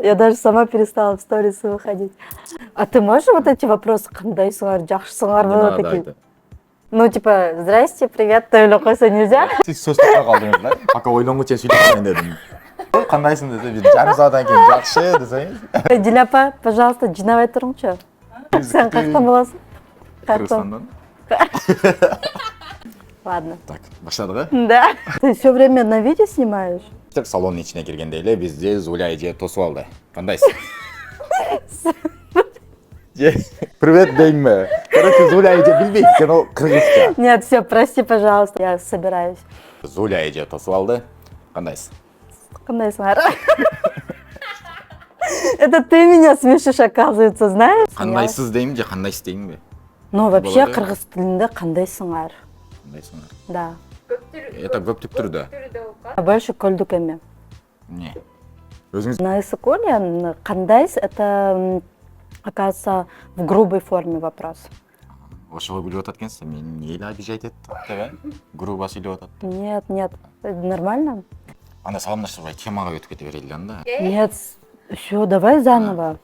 Я даже сама перестала в сторисы выходить. А ты можешь вот эти вопросы, кандайсыңар, жақсысыңар, такие? Ну, типа, здрасте, привет, деп қойса нельзя? Siz söz таппай қалдыңыз да? Пока ойланғанша сөйлеп дедім. Қандайсың десе, біз жарым сағаттан кейін жақсы десеңіз. Диляпа, пожалуйста, жинабай тұрыңшы. Сен қаяқтан боласың? Қырғызстандан. Ладно. Так, башладық, а? Да. Ты все время на видео снимаешь? Салонның ішіне келгенде еле бізде Зуля эже тосып алды. Қандайсың? Привет деймін. Короче, Зуля эже білмейді, сен ол қырғызша. Нет, все, прости, пожалуйста, я собираюсь. Зуля эже тосып алды. Қандайсың? Қандайсыңар? Это ты меня смешишь, оказывается, знаешь? Қандайсыз деймін же қандайсыз деймін бе? Ну, вообще, қырғыз тілінде қандайсыңар. Қандайсыңар? Да. Это көп түп түрді. Больше көлдік еме. Не? Өзіңіз? На исыколе қандайс, это, оказывается, в грубой форме вопрос. Ошығы біліп отат кенсі, мен нейлі обижать етті, грубо сөйлеп отат. Нет, нет, нормально? Анда саламлашпай темаға өтіп кете берейлі анда. Нет, все, давай заново.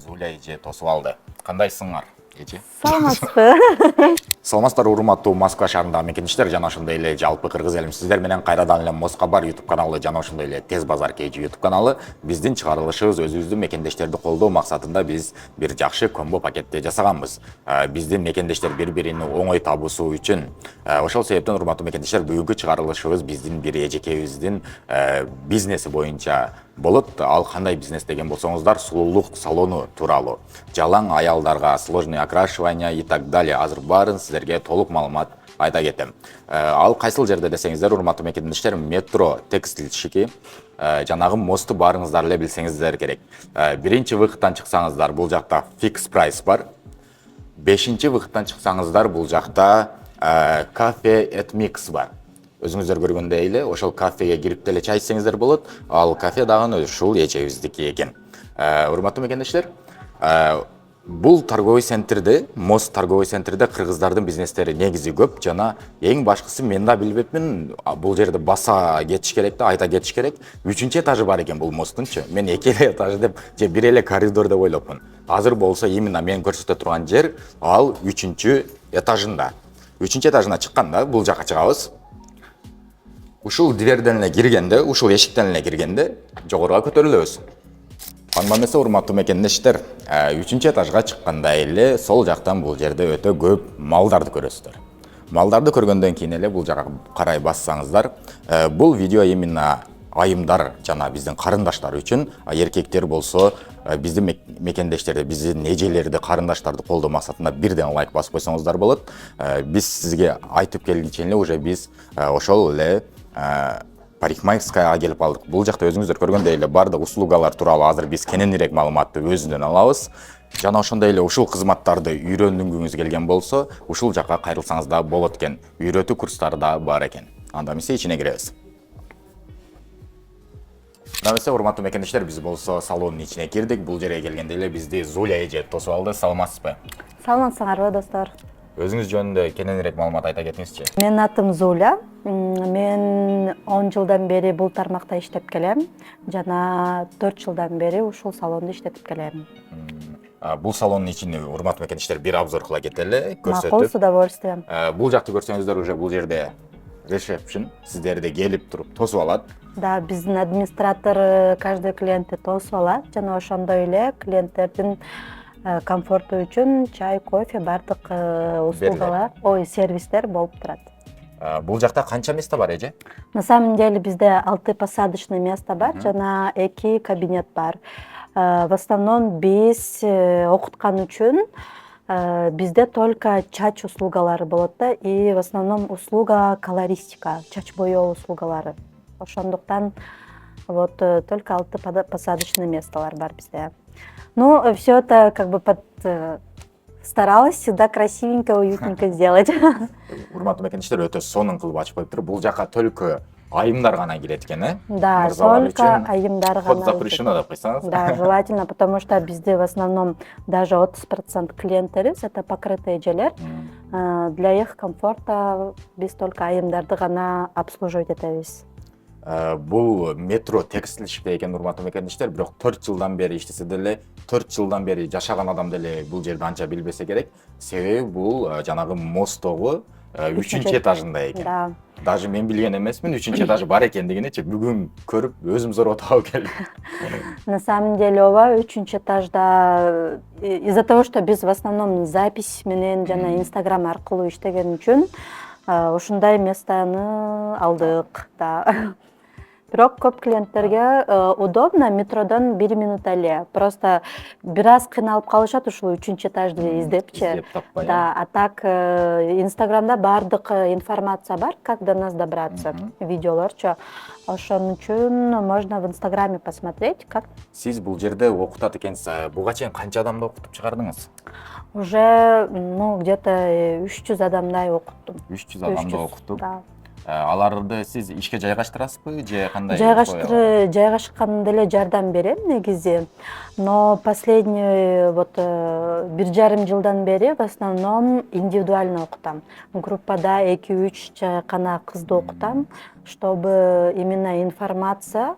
Зуля эже тосып алды. Қандайсыңар, эже? Саламатсызбы? Саламатсыздар, урматтуу Москва шаарындагы мекендештер, жана ошондой эле жалпы кыргыз элим сиздер менен кайрадан эле Москабар YouTube каналы жана ошондой эле Тез Базар KG YouTube каналы биздин чыгарылышыбыз өзүбүздүн мекендештерди колдоо максатында биз бир жакшы комбо пакетти жасаганбыз. Биздин мекендештер бири-бирини оңой табуусу үчүн ошол себептен урматтуу мекендештер бүгүнкү чыгарылышыбыз биздин бир эжекебиздин бизнеси боюнча болот. Ал кандай бизнес деген болсоңуздар, сулуулук салону тууралуу. Жалаң аялдарга сложный окрашивание и так далее. Азыр баарын сиздерге толук маалымат айта кетем. Ал кайсыл жерде десеңиздер, урматтуу мекендештер, метро текстилшики жанагы мосту баарыңыздар эле билсеңиздер керек. Биринчи выходтан чыксаңыздар, бул жакта fix price бар. Бешинчи выходтан чыксаңыздар, бул жакта кафе at mix бар. Өзүңүздөр көргөндөй эле ошол кафеге кирип деле чай ичсеңиздер болот. Ал кафе дагы ушул эжебиздики экен. Урматтуу мекендештер, бул торговый центрде, мост торговый центрде кыргыздардын бизнестери негизи көп жана эң башкысы мен да билбепмин, бул жерде баса кетиш керек да, айта кетиш керек. 3-чү этажы бар экен бул мосттунчу. Мен 2 этаж деп же 1 эле коридор деп ойлопмун. Азыр болсо именно мен көрсөтө турган жер ал 3-чү этажында. 3-чү этажына чыкканда бул жака чыгабыз. Ушул дверден эле киргенде, ушул эшиктен эле киргенде жогоруга көтөрүлөбүз. Анда эмесе, урматтуу мекендештер, 3-чү этажга чыкканда эле сол жактан бул жерде өтө көп малдарды көрөсүздөр. Малдарды көргөндөн кийин эле бул жака карай бассаңыздар, бул видео именно айымдар жана биздин карындаштар үчүн, эркектер болсо биздин мекендештерди, биздин эжелерди, карындаштарды колдоо максатында бирден лайк басып койсоңуздар болот. Биз сизге айтып келгенче эле уже биз ошол эле парикмахерскаяга келип алдык. Бул жакта өзүңүздөр көргөндөй эле бардык услугалар тууралуу азыр биз кененирээк маалыматты өзүнөн алабыз. Жана ошондой эле ушул кызматтарды үйрөнгүңүз келген болсо, ушул жакка кайрылсаңыз да болот экен. Үйрөтүү курстары да бар экен. Анда эмесе ичине киребиз. Анда эмесе, урматтуу мекендештер, биз болсо салондун ичине кирдик. Бул жерге келгенде эле бизди Зуля эже тосуп алды. Саламатсызбы? Саламатсыңарбы, достор? Өзүңүз жөнүндө кененирээк маалымат айта кетиңизчи. Менин атым Зуля. Мен 10 жылдан бери бул тармакта иштеп келем. Жана 4 жылдан бери ушул салонду иштетип келем. Бул салондун ичине, урматтуу мекендештер, бир обзор кыла кетели, көрсөтүп. Макул, с удовольствием. Бул жакты көрсөңүздөр, уже бул жерде ресепшн сиздерди келип туруп тосуп алат. Да, биздин администратор каждый клиентти тосуп алат. Жана ошондой эле клиенттердин комфорту үчүн чай, кофе, бардык услугалар, сервистер болуп турат. Бул жакта канча место бар эже? На самом деле бизде 6 посадочный место бар, жана 2 кабинет бар. В основном биз окуткан үчүн бизде только чач услугалары болот да, и в основном услуга колористика, чач боёо услугалары. Ошондуктан вот только 6 посадочный местолар бар бизде. Ну, все это как бы старалась всегда красивенько, уютненько сделать. Урматтуу мекендештер, өтө сонун кылып ачып коюптур. Бул жака только айымдар гана кирет экен, э? Да, только айымдар гана. Вход запрещено деп койсоңуз. Да, желательно, потому что бизде в основном даже 30% клиенттерибиз это покрытые эжелер. Для их комфорта биз только айымдарды гана обслуживать этебиз. Бул метро текстилиште экен, урматтуу мекендештер, бирок 4 жылдан бери иштесе деле, 4 жылдан бери жашаган адам деле бул жерди анча билбесе керек. Себеби бул жанагы мосттогу 3-чү этажында экен. Да. Даже мен билген эмесмин, 3-чү этажы бар экендигиничи бүгүн көрүп өзүм зороо таап келдим. На самом деле ооба 3-чү этажда из-за того, что биз в основном запись менен жана Instagram аркылуу иштеген үчүн ушундай местаны алдык. Да. Бирок көп клиенттерге удобно, метродон 1 минут эле. Просто бир аз кыйналып калышат ушул 3-чү этажды издепчи. Издеп таппай. Да, а так Инстаграмда бардык информация бар, как до нас добраться, видеолорчу. Ошон үчүн можно в Инстаграме посмотреть, как. Сиз бул жерде окутат экенсиз. Буга чейин канча адамды окутуп чыгардыңыз? Уже где-то 300 адамдай окуттум. 300 адамды окутуп. Да. Аларды сиз ишке жайгаштырасызбы же кандай? Жайгашкан деле жардам берем негизи. Но последний 1,5 жылдан бери в основном индивидуально окутам. Группада 2-3 гана кызды окутам, чтобы именно информация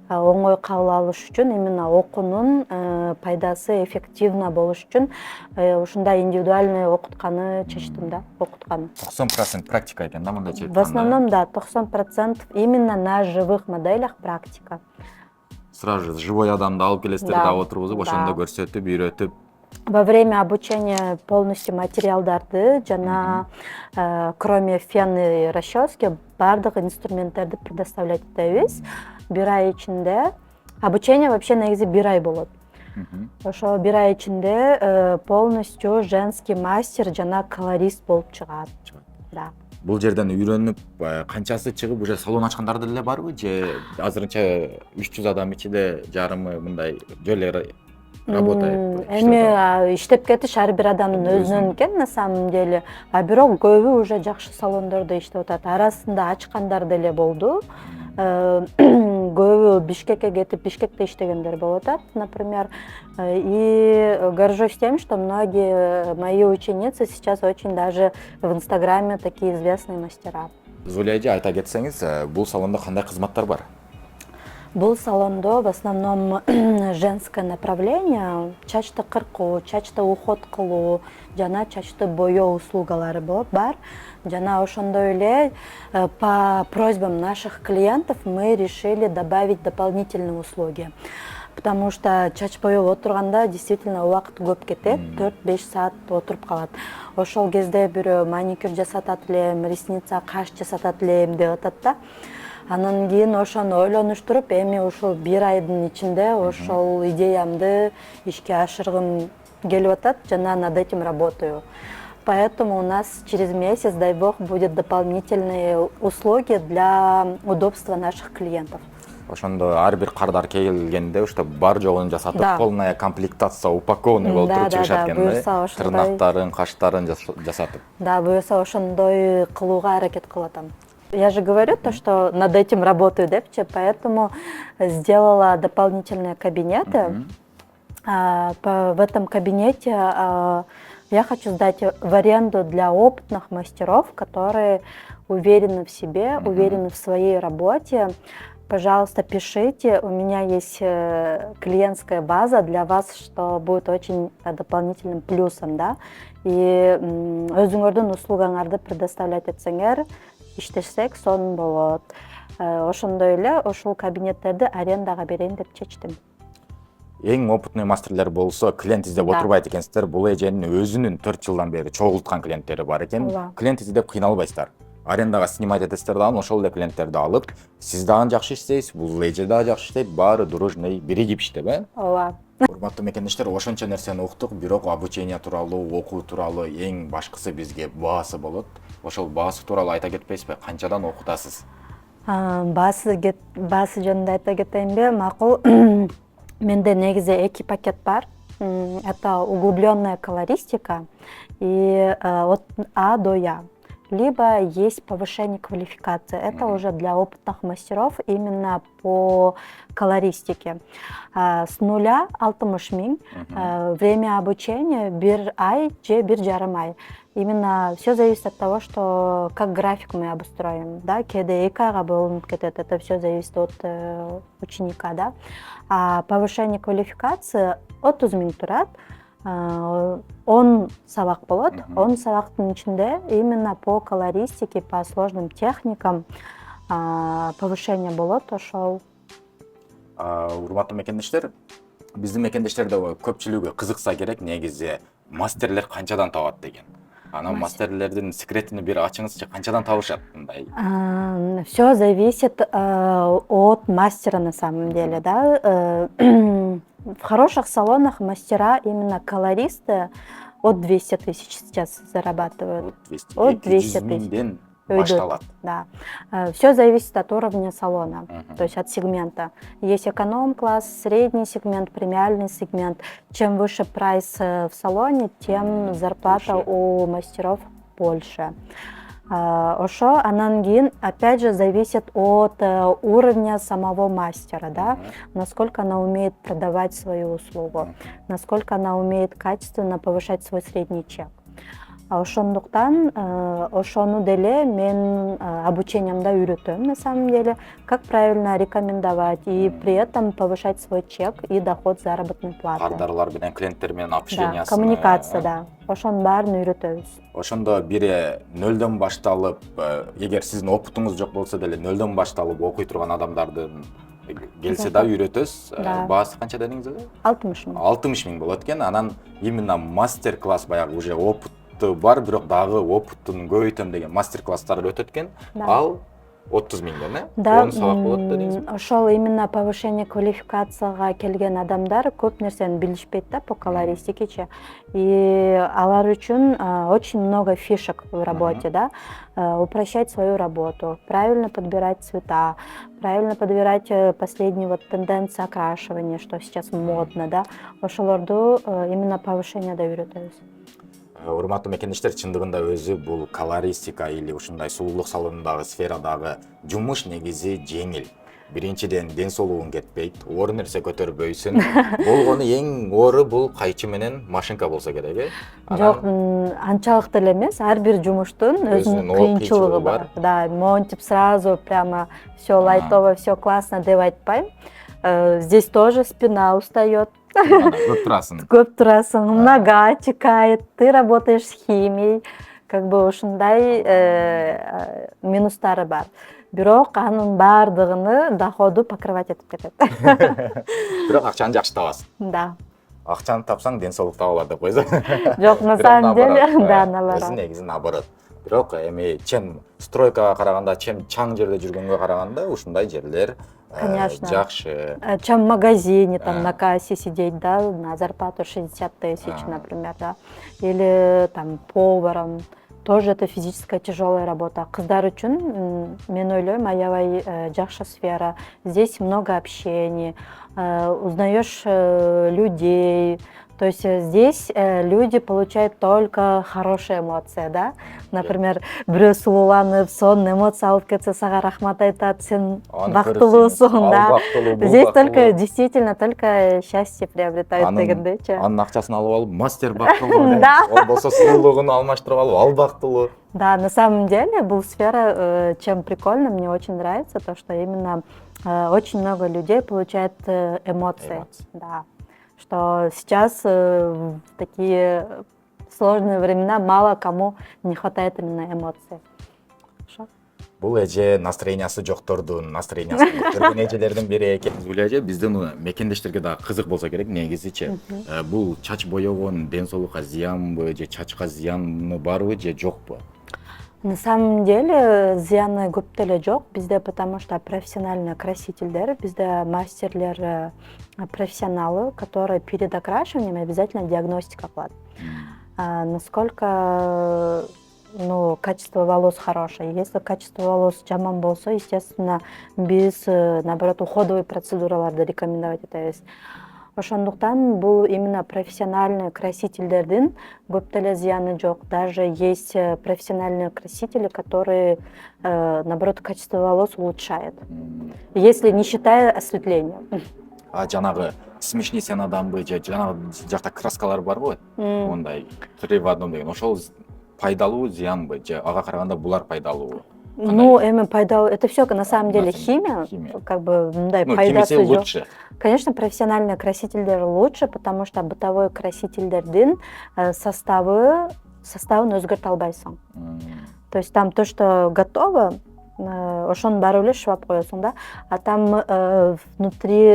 оңой кабыл алыш үчүн, именно окуунун пайдасы эффективно болуш үчүн ушундай индивидуальный окутканы чечтим да, окутканы. 90% практика экен да, мындай чечип. В основном, да, 90% именно на живых моделях практика. Сразу же живой адамды алып келесиздер да, отургузуп, ошондо көрсөтүп, үйрөтүп. Во время обучения полностью материалдарды жана кроме фен и расчески бардык инструменттерди предоставлять этебиз. 1 ай ичинде обучение вообще негизи 1 ай болот. Ошо 1 ай ичинде полностью женский мастер жана колорист болуп чыгат. Да. Бул жерден үйрөнүп канчасы чыгып уже салон ачкандар деле барбы же азырынча 300 адам ичинде жарымы мындай жөн эле работает? Эми иштеп кетиш ар бир адамдын өзүнөн экен на самом деле. А бирок көбү уже жакшы салондордо иштеп атат. Арасында ачкандар деле болду. Көбү Бишкекке кетип Бишкекте иштегендер болуп атат, например. И горжусь тем, что многие мои ученицы сейчас очень даже в Инстаграме такие известные мастера. Зулия эже, айта кетсеңиз, бул салондо кандай кызматтар бар? Бул салондо в основном женское направление, чачты кыркуу, чачты уход кылуу жана чачты боёо услугалары бар. Жана ошондой эле по просьбам наших клиентов мы решили добавить дополнительные услуги. Потому что чач боёп отурганда действительно убакыт көп кетет, 4-5 саат отуруп калат. Ошол кезде бирөө маникюр жасатат элем, ресница, каш жасатат элем деп атат да. Анан кийин ошону ойлонуштуруп, эми ушул 1 айдын ичинде ошол идеямды ишке ашыргым келип атат, жана над этим работаю. Поэтому у нас через месяц, дай бог, будет дополнительные услуги для удобства наших клиентов. Ошондо ар бир кардар келгенде ушта бар жогун жасатып, полная комплектация, упакованный болуп туруп чыгышат экен да. Тырнактарын, каштарын жасатып. Да, буюрса ошондой кылууга аракет кылып атам. Я же говорю то, что над этим работаю депчи, поэтому сделала дополнительные кабинеты. В этом кабинете я хочу сдать в аренду для опытных мастеров, которые уверены в себе, уверены в своей работе. Пожалуйста, пишите, у меня есть клиентская база для вас, что будет очень дополнительным плюсом, да. И өзүңөрдүн услугаңарды предоставлять этсеңер, иштешсек сонун болот. Ошондой эле ошол кабинеттерди арендага берейин деп чечтим. Эң опытный мастерлер болсо, клиент издеп отурбайт экенсиздер. Бул эженин өзүнүн 4 жылдан бери чогулткан клиенттери бар экен. Клиент издеп кыйналбайсыздар. Арендага снимать этесиздер дагы ошол эле клиенттерди алып, сиз дагы жакшы иштейсиз, бул эже дагы жакшы иштейт, баары дружный биригип иштеп, Ооба. Урматтуу мекендештер, ошончо нерсени уктук, бирок обучение тууралуу, окуу тууралуу эң башкысы бизге баасы болот. Ошол баасы тууралуу айта кетпейсизби? Канчадан окутасыз? Баасы жөнүндө айта кетейинби? Макул. Менде негизи 2 пакет бар. Это углубленная колористика и от А до Я. либо есть повышение квалификации. Это уже для опытных мастеров именно по колористике. С 0 60 миң, время обучения 1 ай, же 1 жарым ай. Именно все зависит от того, что как график мы обустроим. Да? Кеде 2 айга бөлініп кетеді. Это все зависит от ученика. Да? А повышение квалификации 30 миң турат. 10 сабақ болады. 10 сабақтың ішінде именно по колористике, по сложным техникам повышение болады. Ошол. Урматтуу мекендештер, биздин мекендештерде көпчүлүгү кызыкса керек, негизи мастерлер канчадан табат деген. Анан мастерлердин секретini бир ачыңызчы, канчадан табышат мындай? Все зависит от мастера на самом деле, да. В хороших салонах мастера, именно колористы, от 200 тысяч сейчас зарабатывают. От 200 тысяч башталат. Да. Все зависит от уровня салона, то есть от сегмента. Есть эконом-класс, средний сегмент, премиальный сегмент. Чем выше прайс в салоне, тем зарплата у мастеров больше. Ошо анан кийин опять же зависит от уровня самого мастера, да, насколько она умеет продавать свою услугу, насколько она умеет качественно повышать свой средний чек. Ошондуктан ошону деле мен обучениемда үйрөтөм на самом деле, как правильно рекомендовать и при этом повышать свой чек и доход заработной платы. Кардарлар менен, клиенттер менен общениясын. Да, коммуникация, да. Ошонун баарын үйрөтөбүз. Ошондо бири нөлдөн башталып, эгер сиздин опытыңыз жок болсо деле нөлдөн башталып окуй турган адамдардын келсе да үйрөтөсүз. Баасы канча дедиңиз эле? 60 миң. 60 миң болот экен. Анан именно мастер-класс баягы уже опыт бар, бирок дагы опытын көбөйтөм деген мастер-класстар өтөт экен. Ал 30 миңден, да? 10 сабак болот дедиңизби? Ошол именно повышение квалификацияга келген адамдар көп нерсени билишпейт да по колористикечи. И алар үчүн очень много фишек в работе, да? Упрощать свою работу, правильно подбирать цвета, правильно подбирать последние вот тенденции окрашивания, что сейчас модно, да? Ошолорду именно повышениеде үйрөтөбүз. Урматтуу мекендештер, чындыгында өзү бул колористика или ушундай сулуулук салонундагы сферадагы жумуш негизи жеңил. Биринчиден ден соолугуң кетпейт, оор нерсе көтөрбөйсүн. Болгону эң оору бул кайчы менен машинка болсо керек, э? Жок, анчалык деле эмес, ар бир жумуштун өзүнүн кыйынчылыгы бар. Да, монтип сразу прямо всё лайтово, всё классно деп айтпайм. Здесь тоже спина устает. Көп турасың, нога чекает, ты работаешь с химией, как бы ушундай минустары бар. Бирок анын бардыгыны доходу покрывать этип кетет. Бирок акчаны жакшы табасың. Да. Акчаны тапсаң, ден соолук таба алат деп койсо. Жок, на самом деле, да, наоборот. Өзү негизи наоборот. Бирок эми чем стройкага караганда, чем чаң жерде жүргөнгө караганда ушундай жерлер жакшы. Чем в магазине, там на кассе сидеть, да, на зарплату 60 тысяч, например, да. Или там поваром. Тоже это физическая тяжелая работа. Кыздар үчүн мен ойлойм, аябай жакшы сфера. Здесь много общений, узнаешь людей. То есть здесь люди получают только хорошие эмоции, да? Например, бирөө сулууланып, сонун эмоция алып кетсе, сага рахмат айтат, сен бактылуусуң, да? Здесь только действительно только счастье приобретают дегендейчи. Анын акчасын алып алып, мастер бактылуу, ол болсо сулуулугун алмаштырып алып, ал бактылуу. Да, на самом деле, был сфера, чем прикольно, мне очень нравится, то, что именно очень много людей получает эмоции. Да. Что сейчас в такие сложные времена мало кому не хватает именно эмоций. Бул эже настроениясы жоктордун настроениясын көтөргөн эжелердин бири экен. Бул эже биздин мекендештерге да кызык болсо керек, негизичи. Бул чач боёгон ден соолукка зыянбы, же чачка зыяны барбы, же жокпу? На самом деле зыяны көп деле жок бизде, потому что профессиональный красительдер, бизде мастерлер профессионалы, которые перед окрашиванием обязательно диагностика кылат. Насколько качество волос хорошее. Если качество волос жаман болсо, естественно, биз наоборот уходовый процедураларды рекомендовать этебиз. Ошондуктан бул именно профессиональный красительдердин көп деле зыяны жок. Даже есть профессиональные красители, которые, наоборот, качество волос улучшает, если не считая осветления. Жанагы смешни сен адамбы же жанагы жакта краскалар бар го, ондай 3 в 1 деген. Ошол пайдалуу, зыянбы же ага караганда булар пайдалуу? Ну, пайдалуу, это все на самом деле химия. Как бы, мындай пайдасы жок. Лучше. Конечно, профессиональные красительдер лучше, потому что бытовой красительдердин составын өзгөртө албайсың. То есть там то, что готово, ошонун баары эле шваб коесуң да, а там внутри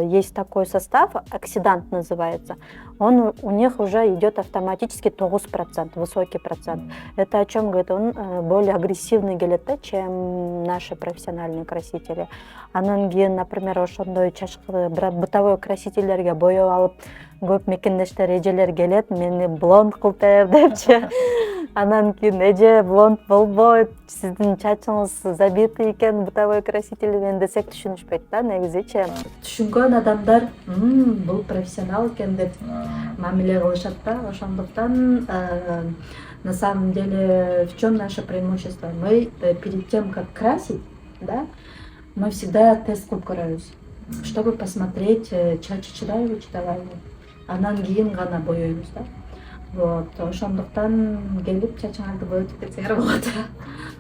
есть такой состав, оксидант называется, он у них уже идет автоматически 9%, высокий процент. Это о чем говорит? Он более агрессивный келет, чем наши профессиональные красители. Анан кийин, например, ошондой чачкы бытовой красительдерге боеп алып, көп мекендештер эжелер келет, мени блонд кылтып депчи. Анан кийин эже блонд болбойт, сиздин чачыңыз забитый экен, бытовой краситель десек түшүнүшпөйт да негизичи. Түшүнгөн адамдар бул профессионал экен деп мамиле кылышат да. Ошондуктан на самом деле в чем наше преимущество? Мы перед тем, как красить, да, мы всегда тест кылып көрөбүз, чтобы посмотреть, чачы чыдайбы, чыдабайбы. Анан кийин гана боёйбуз да. Вот, ошондуктан келип чачыңарды бойтуп кетсеңер болот.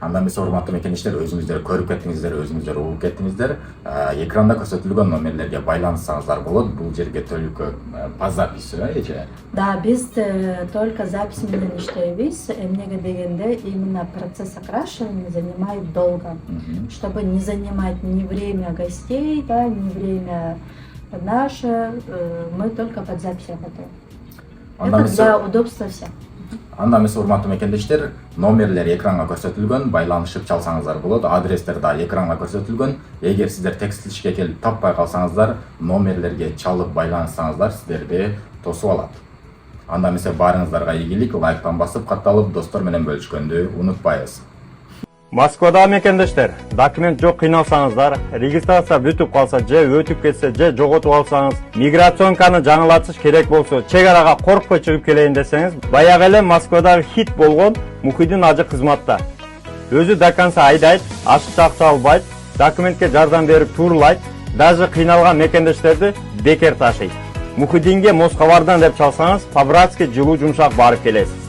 Андан биз урматтуу мекендештер, өзүңүздөр көрүп кеттиңиздер, өзүңүздөр угуп кеттиңиздер. Экранда көрсөтүлгөн номерлерге байланышсаңыздар болот. Бул жерге только по записи, эже? Да, биз только запись менен иштейбиз. Эмнеге дегенде, именно процесс окрашивания занимает долго, чтобы не занимать ни время гостей, да, ни время наше. Мы только под запись работаем. Это для удобства всех. Анда эмес урматтуу мекендештер, номерлер экранга көрсөтүлгөн, байланышып чалсаңыздар болот. Адрестер да экранга көрсөтүлгөн. Эгер сиздер текстилишке келип таппай калсаңыздар, номерлерге чалып байланышсаңыздар, сиздерди тосуп алат. Анда эмесе баарыңыздарга ийгилик, лайктан басып, катталып, достор менен бөлүшкөндү унутпайбыз. Москвада мекендештер, документ жок кыйналсаңыздар, регистрация бүтүп калса же өтүп кетсе же жоготуп алсаңыз, миграционканы жаңылатыш керек болсо, чек арага коркпой чыгып келейин десеңиз, баягы эле Москвадагы хит болгон Мухиддин ажы кызматта. Өзү до конца айдайт, ашыкча акча албайт, документке жардам берип турлайт, даже кыйналган мекендештерди бекер ташыйт. Мухиддинге Москвадан деп чалсаңыз, по-братски жылуу жумшак барып келесиз.